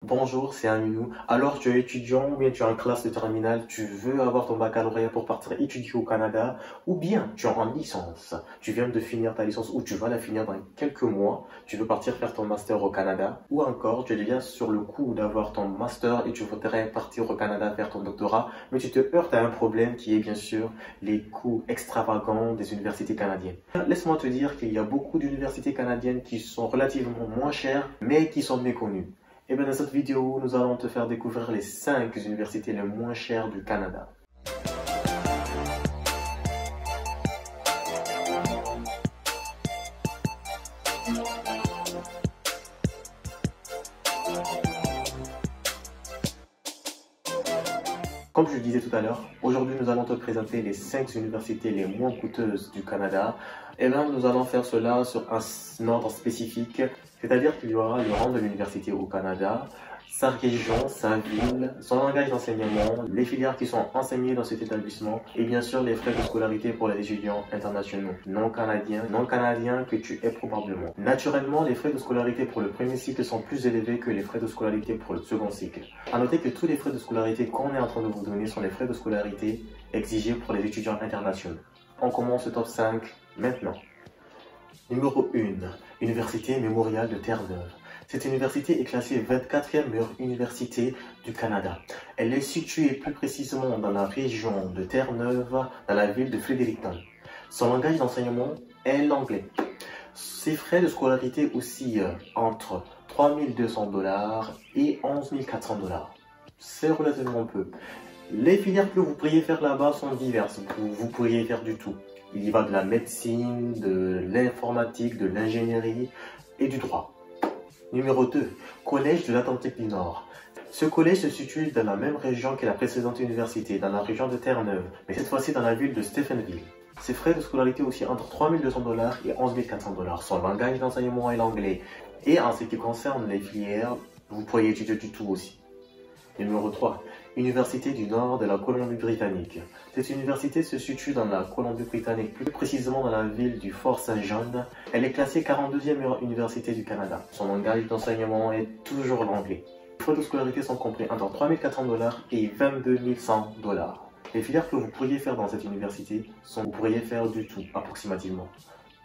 Bonjour, c'est Aminou. Alors, tu es étudiant ou bien tu es en classe de terminale, tu veux avoir ton baccalauréat pour partir étudier au Canada, ou bien tu es en licence, tu viens de finir ta licence ou tu vas la finir dans quelques mois, tu veux partir faire ton master au Canada, ou encore tu es déjà sur le coup d'avoir ton master et tu voudrais partir au Canada faire ton doctorat, mais tu te heurtes à un problème qui est bien sûr les coûts extravagants des universités canadiennes. Laisse-moi te dire qu'il y a beaucoup d'universités canadiennes qui sont relativement moins chères, mais qui sont méconnues. Et bien dans cette vidéo, nous allons te faire découvrir les 5 universités les moins chères du Canada. Comme je le disais tout à l'heure, aujourd'hui nous allons te présenter les 5 universités les moins coûteuses du Canada. Et bien nous allons faire cela sur un ordre spécifique, c'est-à-dire qu'il y aura le rang de l'université au Canada, sa région, sa ville, son langage d'enseignement, les filières qui sont enseignées dans cet établissement et bien sûr les frais de scolarité pour les étudiants internationaux non canadiens que tu es probablement. Naturellement, les frais de scolarité pour le premier cycle sont plus élevés que les frais de scolarité pour le second cycle. À noter que tous les frais de scolarité qu'on est en train de vous donner sont les frais de scolarité exigés pour les étudiants internationaux. On commence le top 5 maintenant. Numéro 1. Université Mémorial de Terre-Neuve. Cette université est classée 24e meilleure université du Canada. Elle est située plus précisément dans la région de Terre-Neuve, dans la ville de Fredericton. Son langage d'enseignement est l'anglais. Ses frais de scolarité oscillent entre 3 200 $ et 11 400 $. C'est relativement peu. Les filières que vous pourriez faire là-bas sont diverses. Vous pourriez faire du tout. Il y va de la médecine, de l'informatique, de l'ingénierie et du droit. Numéro 2. Collège de l'Atlantique du Nord. Ce collège se situe dans la même région que la précédente université, dans la région de Terre-Neuve, mais cette fois-ci dans la ville de Stephenville. Ses frais de scolarité aussi entre 3 200 $ et 11 400 $. Son langage d'enseignement est l'anglais. Et en ce qui concerne les filières, vous pourriez étudier du tout aussi. Numéro 3. Université du Nord de la Colombie-Britannique. Cette université se situe dans la Colombie-Britannique, plus précisément dans la ville du Fort Saint-John. Elle est classée 42e meilleure université du Canada. Son langage d'enseignement est toujours l'anglais. Les frais de scolarité sont compris entre 3 400 $ et 22 100 $. Les filières que vous pourriez faire dans cette université sont vous pourriez faire du tout, approximativement.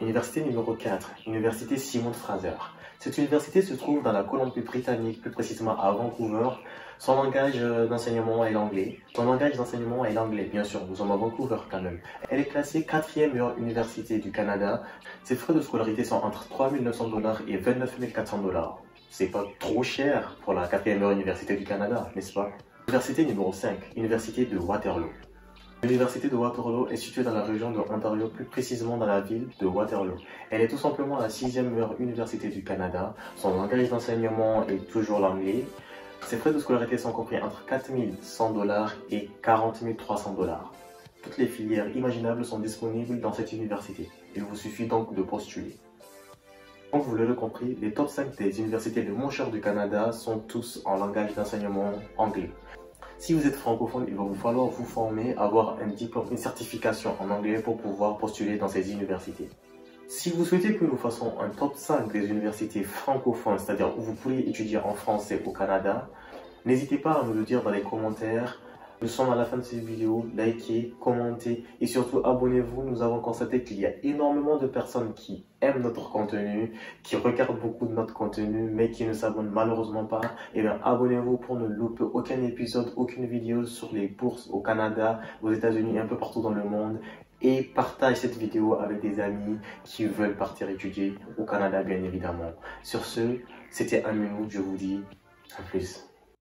Université numéro 4, Université Simon Fraser. Cette université se trouve dans la Colombie-Britannique, plus précisément à Vancouver. Son langage d'enseignement est l'anglais. Bien sûr, nous sommes à Vancouver quand même. Elle est classée 4e meilleure université du Canada. Ses frais de scolarité sont entre 3 900 $ et 29 400 $. C'est pas trop cher pour la 4e meilleure université du Canada, n'est-ce pas? Université numéro 5, Université de Waterloo. L'université de Waterloo est située dans la région de Ontario, plus précisément dans la ville de Waterloo. Elle est tout simplement la 6e meilleure université du Canada. Son langage d'enseignement est toujours l'anglais. Ses frais de scolarité sont compris entre 4 100 $ et 40 300 $. Toutes les filières imaginables sont disponibles dans cette université. Il vous suffit donc de postuler. Comme vous l'avez compris, les top 5 des universités les moins chères du Canada sont tous en langage d'enseignement anglais. Si vous êtes francophone, il va vous falloir vous former, avoir un diplôme, une certification en anglais pour pouvoir postuler dans ces universités. Si vous souhaitez que nous fassions un top 5 des universités francophones, c'est-à-dire où vous pourriez étudier en français au Canada, n'hésitez pas à nous le dire dans les commentaires. Nous sommes à la fin de cette vidéo, likez, commentez et surtout abonnez-vous. Nous avons constaté qu'il y a énormément de personnes qui aiment notre contenu, qui regardent beaucoup de notre contenu mais qui ne s'abonnent malheureusement pas. Et bien abonnez-vous pour ne louper aucun épisode, aucune vidéo sur les bourses au Canada, aux États-Unis et un peu partout dans le monde. Et partage cette vidéo avec des amis qui veulent partir étudier au Canada bien évidemment. Sur ce, c'était Aminou, je vous dis à plus.